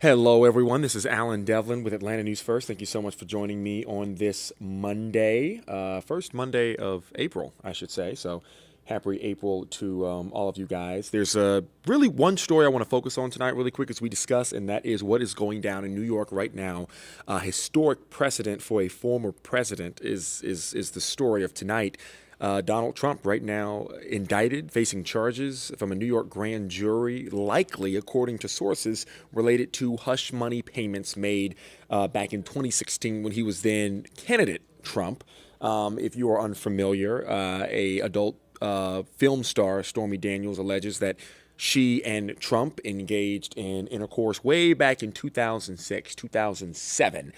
Hello, everyone. This is Allen Devlin with Atlanta News First. Thank you so much for joining me on this Monday, first Monday of April, I should say. So, happy April to all of you guys. There's really one story I want to focus on tonight, really quick, as we discuss, and that is what is going down in New York right now. Historic precedent for a former president is the story of tonight. Donald Trump right now indicted, facing charges from a New York grand jury, likely, according to sources, related to hush money payments made back in 2016 when he was then candidate Trump. If you are unfamiliar, a adult film star, Stormy Daniels, alleges that she and Trump engaged in intercourse way back in 2006, 2007.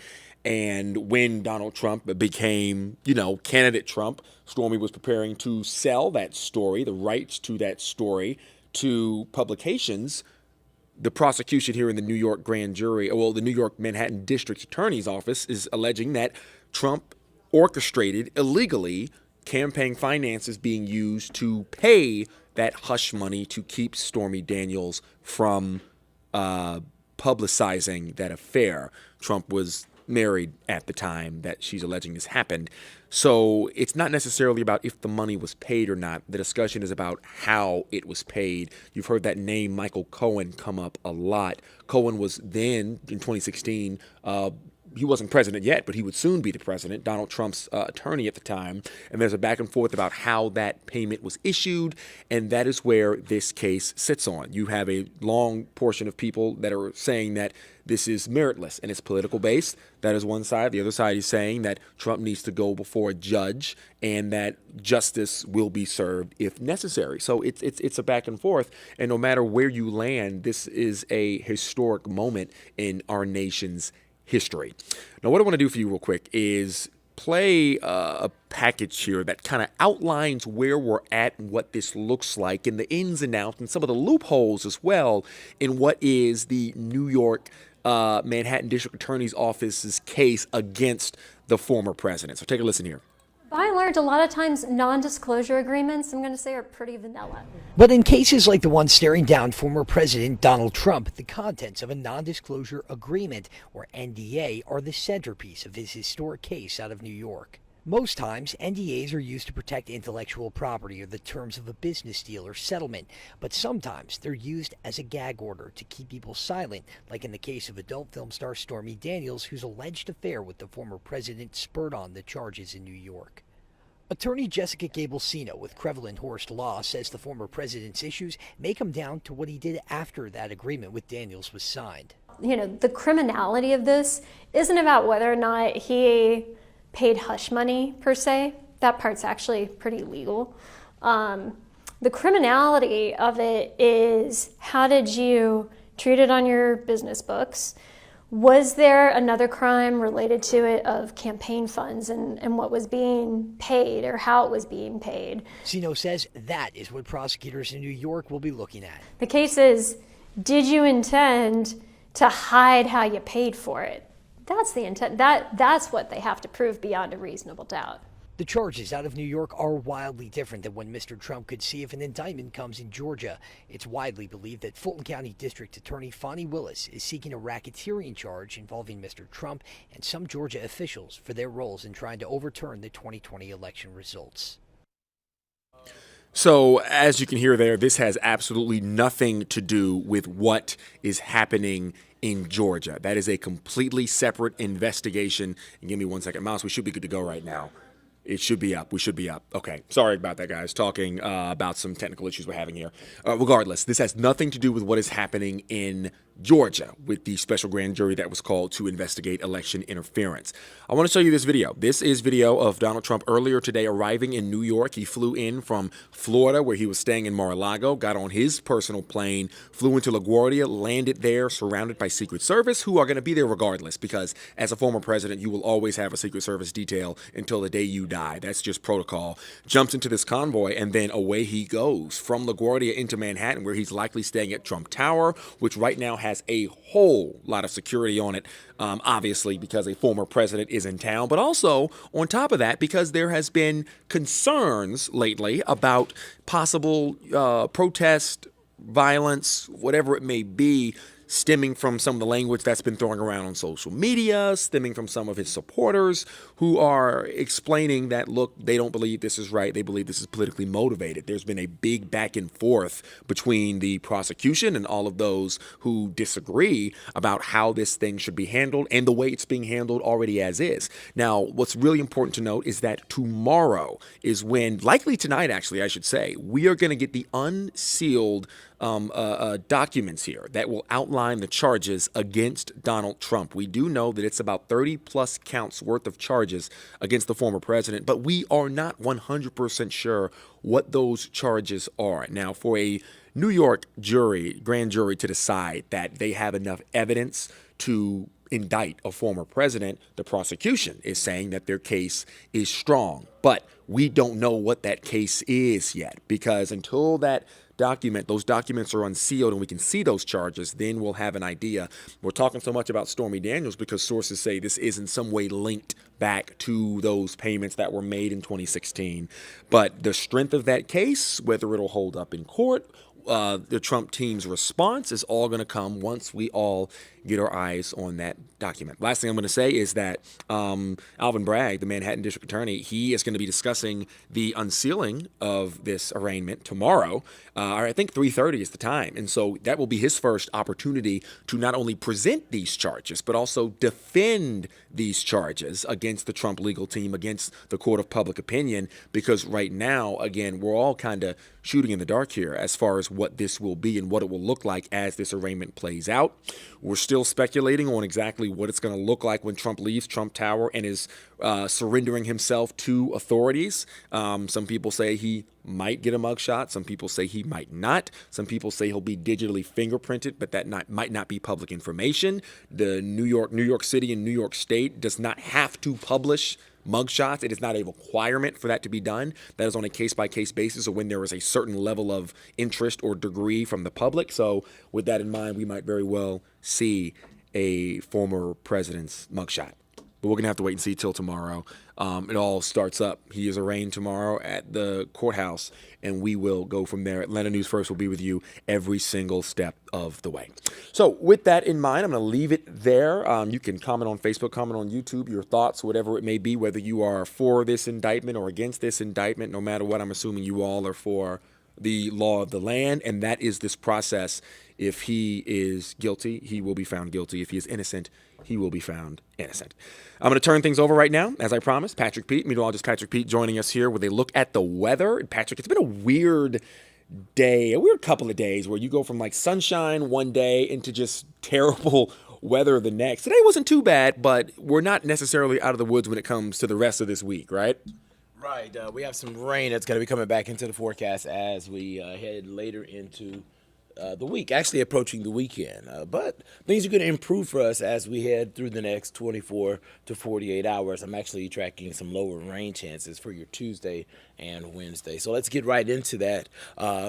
And when Donald Trump became, candidate Trump, Stormy was preparing to sell that story, the rights to that story, to publications. The prosecution here in the New York grand jury, the New York Manhattan District Attorney's Office is alleging that Trump orchestrated illegally campaign finances being used to pay that hush money to keep Stormy Daniels from publicizing that affair. Trump was married at the time that she's alleging this happened. So it's not necessarily about if the money was paid or not. The discussion is about how it was paid. You've heard that name, Michael Cohen, come up a lot. Cohen was then, in 2016, he wasn't president yet, but he would soon be the president, Donald Trump's attorney at the time. And there's a back and forth about how that payment was issued, and that is where this case sits on. You have a long portion of people that are saying that this is meritless and it's political based. That is one side. The other side is saying that Trump needs to go before a judge and that justice will be served if necessary. So it's a back and forth. And no matter where you land, this is a historic moment in our nation's history. Now, what I want to do for you real quick is play a package here that kind of outlines where we're at and what this looks like and the ins and outs and some of the loopholes as well in what is the New York Manhattan District Attorney's Office's case against the former president. So take a listen here. By and large, a lot of times non-disclosure agreements, I'm going to say, are pretty vanilla. But in cases like the one staring down former President Donald Trump, the contents of a non-disclosure agreement, or NDA, are the centerpiece of his historic case out of New York. Most times, NDAs are used to protect intellectual property or the terms of a business deal or settlement, but sometimes they're used as a gag order to keep people silent, like in the case of adult film star Stormy Daniels, whose alleged affair with the former president spurred on the charges in New York. Attorney Jessica Gable-Sino with Crevlin Horst Law says the former president's issues may come down to what he did after that agreement with Daniels was signed. The criminality of this isn't about whether or not he paid hush money per se. That part's actually pretty legal. The criminality of it is, how did you treat it on your business books? Was there another crime related to it of campaign funds and what was being paid or how it was being paid? Sino says that is what prosecutors in New York will be looking at. The case is, did you intend to hide how you paid for it? That's the intent. That's what they have to prove beyond a reasonable doubt. The charges out of New York are wildly different than when Mr. Trump could see if an indictment comes in Georgia. It's widely believed that Fulton County District Attorney Fonnie Willis is seeking a racketeering charge involving Mr. Trump and some Georgia officials for their roles in trying to overturn the 2020 election results. So, as you can hear there, this has absolutely nothing to do with what is happening in Georgia. That is a completely separate investigation. And give me 1 second. Mouse, we should be good to go right now. It should be up. We should be up. Okay. Sorry about that, guys. Talking about some technical issues we're having here. Regardless, this has nothing to do with what is happening in Georgia with the special grand jury that was called to investigate election interference. I want to show you this video. This is video of Donald Trump earlier today arriving in New York. He flew in from Florida, where he was staying in Mar-a-Lago, got on his personal plane, flew into LaGuardia, landed there, surrounded by Secret Service, who are going to be there regardless, because as a former president, you will always have a Secret Service detail until the day you die. That's just protocol. Jumps into this convoy, and then away he goes from LaGuardia into Manhattan, where he's likely staying at Trump Tower, which right now has a whole lot of security on it, obviously because a former president is in town, but also on top of that because there has been concerns lately about possible protest, violence, whatever it may be, stemming from some of the language that's been thrown around on social media, stemming from some of his supporters who are explaining that, look, they don't believe this is right. They believe this is politically motivated. There's been a big back and forth between the prosecution and all of those who disagree about how this thing should be handled and the way it's being handled already as is. Now, what's really important to note is that tomorrow is when, likely tonight actually, I should say, we are going to get the unsealed documents here that will outline the charges against Donald Trump. We do know that it's about 30 plus counts worth of charges against the former president, but we are not 100% sure what those charges are. Now, for a New York jury, grand jury, to decide that they have enough evidence to indict a former president, the prosecution is saying that their case is strong. But we don't know what that case is yet, because until those documents are unsealed and we can see those charges, then we'll have an idea. We're talking so much about Stormy Daniels because sources say this is in some way linked back to those payments that were made in 2016. But the strength of that case, whether it'll hold up in court, the Trump team's response is all going to come once we all get our eyes on that document. Last thing I'm going to say is that Alvin Bragg, the Manhattan District Attorney, he is going to be discussing the unsealing of this arraignment tomorrow. Or I think 3:30 is the time. And so that will be his first opportunity to not only present these charges, but also defend these charges against the Trump legal team, against the court of public opinion, because right now, again, we're all kind of shooting in the dark here as far as what this will be and what it will look like as this arraignment plays out. We're still speculating on exactly what it's going to look like when Trump leaves Trump Tower and is surrendering himself to authorities. Some people say he might get a mugshot. Some people say he might not. Some people say he'll be digitally fingerprinted, but that might not be public information. The New York City and New York State does not have to publish mugshots. It is not a requirement for that to be done. That is on a case-by-case basis, or when there is a certain level of interest or degree from the public. So with that in mind, we might very well see a former president's mugshot. But we're going to have to wait and see till tomorrow. It all starts up. He is arraigned tomorrow at the courthouse, and we will go from there. Atlanta News First will be with you every single step of the way. So with that in mind, I'm going to leave it there. You can comment on Facebook, comment on YouTube, your thoughts, whatever it may be, whether you are for this indictment or against this indictment. No matter what, I'm assuming you all are for the law of the land, and that is this process. If he is guilty, he will be found guilty. If he is innocent, he will be found innocent. I'm going to turn things over right now, as I promised. Patrick Pete, meteorologist Patrick Pete, joining us here with a look at the weather. Patrick, it's been a weird couple of days where you go from like sunshine one day into just terrible weather the next. Today wasn't too bad, but we're not necessarily out of the woods when it comes to the rest of this week, right? Right. We have some rain that's going to be coming back into the forecast as we head later into the week, actually approaching the weekend. But things are going to improve for us as we head through the next 24 to 48 hours. I'm actually tracking some lower rain chances for your Tuesday and Wednesday. So let's get right into that.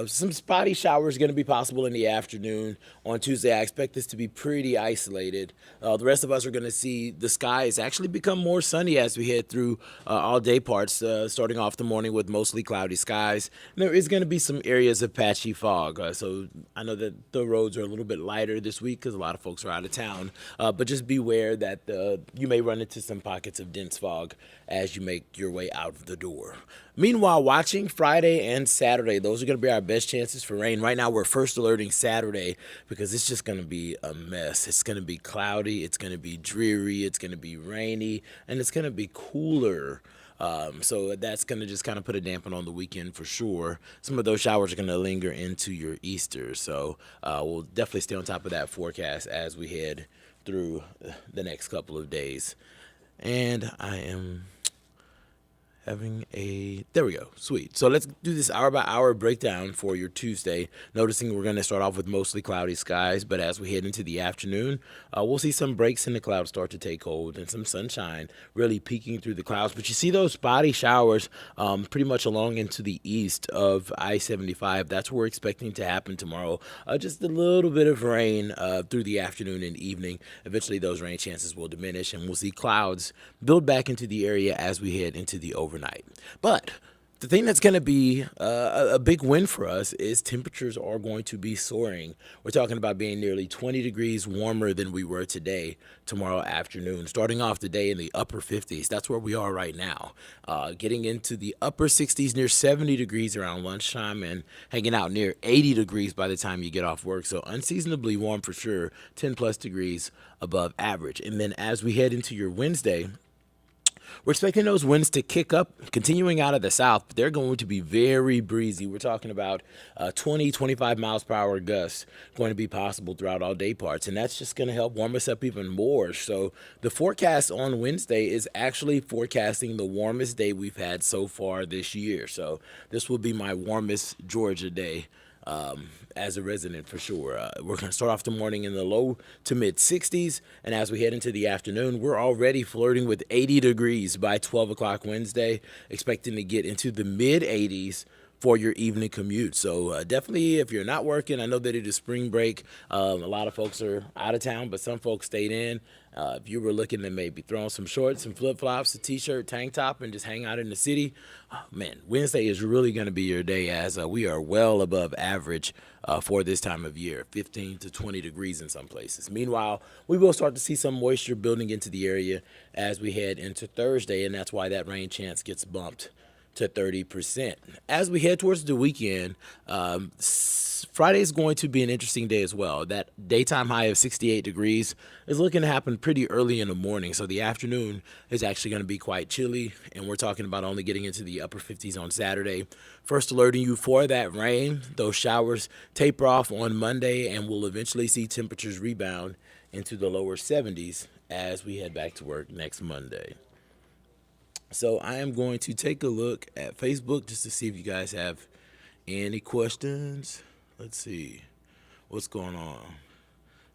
Some spotty showers are going to be possible in the afternoon. On Tuesday, I expect this to be pretty isolated. The rest of us are going to see the skies actually become more sunny as we head through all day parts, starting off the morning with mostly cloudy skies. And there is going to be some areas of patchy fog. So I know that the roads are a little bit lighter this week because a lot of folks are out of town. But just beware that you may run into some pockets of dense fog as you make your way out of the door. Meanwhile, watching Friday and Saturday, those are going to be our best chances for rain. Right now, we're first alerting Saturday because it's just going to be a mess. It's going to be cloudy. It's going to be dreary. It's going to be rainy. And it's going to be cooler. So that's going to just kind of put a dampen on the weekend for sure. Some of those showers are going to linger into your Easter. So we'll definitely stay on top of that forecast as we head through the next couple of days. And I am there we go, sweet. So let's do this hour by hour breakdown for your Tuesday. Noticing we're going to start off with mostly cloudy skies, but as we head into the afternoon, we'll see some breaks in the clouds start to take hold and some sunshine really peeking through the clouds. But you see those spotty showers pretty much along into the east of I-75. That's what we're expecting to happen tomorrow. Just a little bit of rain through the afternoon and evening. Eventually those rain chances will diminish and we'll see clouds build back into the area as we head into the overnight. But the thing that's going to be a big win for us is temperatures are going to be soaring. We're talking about being nearly 20 degrees warmer than we were today, tomorrow afternoon. Starting off the day in the upper 50s. That's where we are right now. Getting into the upper 60s, near 70 degrees around lunchtime, and hanging out near 80 degrees by the time you get off work. So unseasonably warm for sure, 10 plus degrees above average. And then as we head into your Wednesday, we're expecting those winds to kick up, continuing out of the south, but they're going to be very breezy. We're talking about 20, 25 miles per hour gusts going to be possible throughout all day parts, and that's just going to help warm us up even more. So the forecast on Wednesday is actually forecasting the warmest day we've had so far this year. So this will be my warmest Georgia day. As a resident for sure. We're going to start off the morning in the low to mid 60s, and as we head into the afternoon, we're already flirting with 80 degrees by 12 o'clock Wednesday, expecting to get into the mid 80s for your evening commute. So definitely, if you're not working, I know that it is spring break. A lot of folks are out of town, but some folks stayed in. If you were looking to maybe throw on some shorts, some flip-flops, a t-shirt, tank top, and just hang out in the city, man, Wednesday is really going to be your day, as we are well above average for this time of year, 15 to 20 degrees in some places. Meanwhile, we will start to see some moisture building into the area as we head into Thursday, and that's why that rain chance gets bumped to 30%. As we head towards the weekend, Friday is going to be an interesting day as well. That daytime high of 68 degrees is looking to happen pretty early in the morning, so the afternoon is actually going to be quite chilly, and we're talking about only getting into the upper 50s on Saturday. First alerting you for that rain. Those showers taper off on Monday, and we'll eventually see temperatures rebound into the lower 70s as we head back to work next Monday. So I am going to take a look at Facebook just to see if you guys have any questions. Let's see what's going on.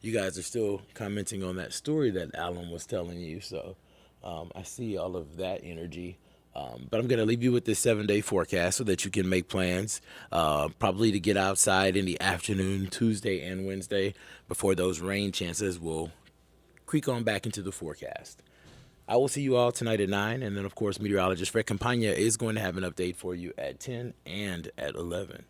You guys are still commenting on that story that Alan was telling you, so I see all of that energy. But I'm going to leave you with this 7-day forecast so that you can make plans, probably to get outside in the afternoon, Tuesday and Wednesday, before those rain chances will creep on back into the forecast. I will see you all tonight at 9, and then, of course, meteorologist Fred Campagna is going to have an update for you at 10 and at 11.